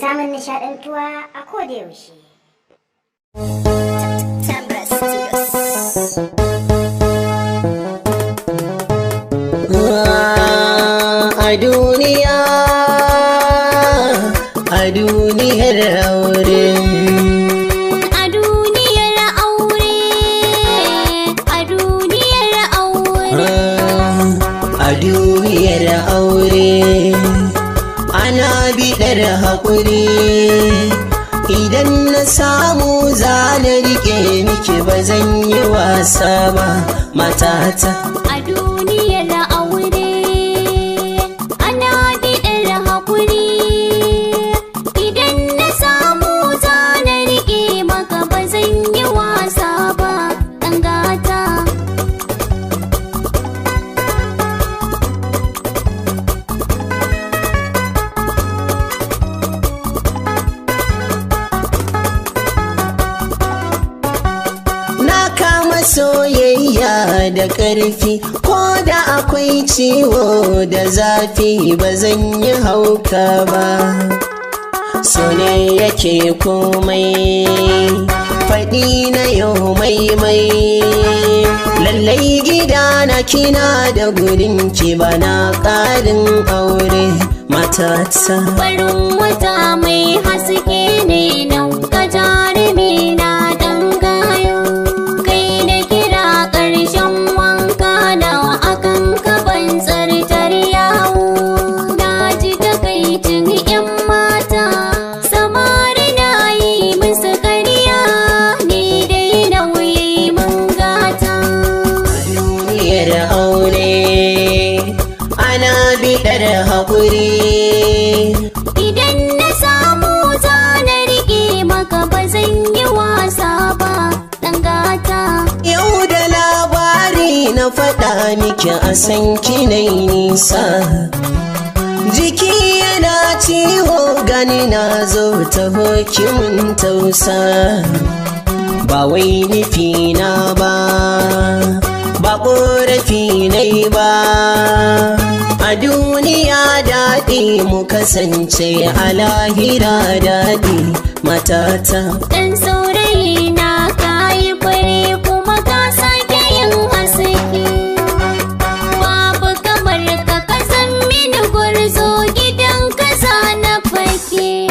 samun nishaɗantuwa a koda yaushe. A duniyar aure, a duniyar aure, a duniyar aure, a duniyar aure ana biɗar haƙuri. Idan na samu za na riƙe miki ba zan yi wasa ba matata. a duniyar aure, ana biɗar haƙuri. Idan na samu za na riƙe maka ba zan yi wasa ba ɗan gata. Soyayya da ƙarfi ko da akwai ciwo da zafi ba zan yi hauka ba. So ne yake komai faɗi na yau maimai. Lallai gida na kina da gurin ki bana ƙarin aure matata. Farin wata mai haske ne nan ka jarumi na ɗan gayo. Ƙarshen wanka da akan kaban tsartar yawo. Na ji takaicin 'yan mata, samari na yi musu ƙarya, ni dai nauyi mun gata. A duniyar aure ana biɗar haƙuri. Idan na samu za na riƙe maka ba zan yi wasa ba ɗan gata. Yau da na faɗa miki a san kinai nisa. Jiki yana ciwo gani na zo taho kimin tausa. Ba wai nufi na ba, ba ƙorafi nai ba. A duniya daɗi mu kasance, a lahira daɗi matata. Ɗan saurayi na kayi fure kuma ka sake yin haske. Babu kamar ka kasan mini gwarzo gidan kasa na fake.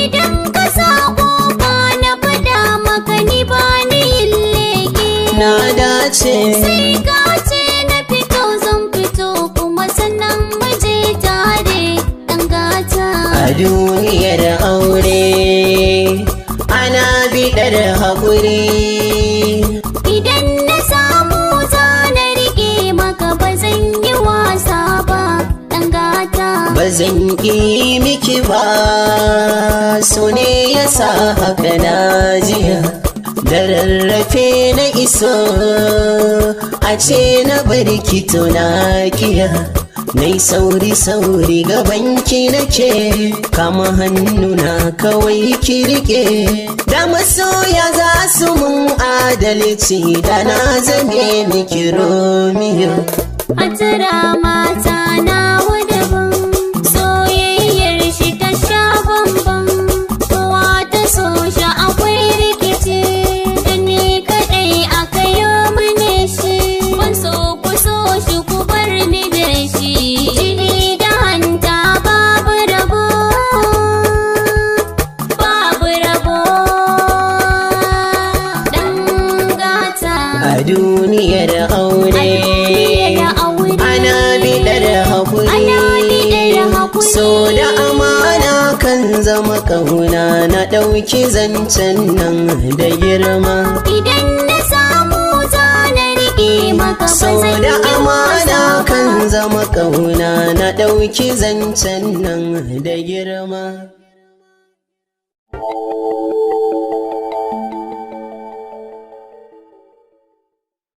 Idan ka sa kofa na faɗa maka ni ba ni yin leke. Na dace sai ka ce na fito zan fito kuma sannan mu je tare ɗan gata. a duniyar aure ana biɗar haƙuri. Idan na samu za na riƙe maka ba zan yi wasa ba ɗan gata. Ba zan ƙi miki ba, so ne ya sa haka na jiya. Da rarrafe na iso a ce na bari ki kiya. Nai sauri gabanki nake, kama hannuna kawai ki rike. Da masoya za su mun adalci, da na zame miki Romeo. Hatara mata na daban, soyayyar shi ta sha bamban. Kowa ta so shi akwai rikici, da ni kaɗai aka yi mini shi. Ban so ku so shi ku bar ni da shi. Jini da hanta babu rabo, babu rabo ɗan gata. A duniyar aure ana biɗar haƙuri. So da amana kan zama ƙauna, na ɗauki zancen nan da girma. Idan na samu za na riƙe maka ba So zan da yi amana wasa kan ba. zama ƙauna, na ɗauki zancen nan da girma.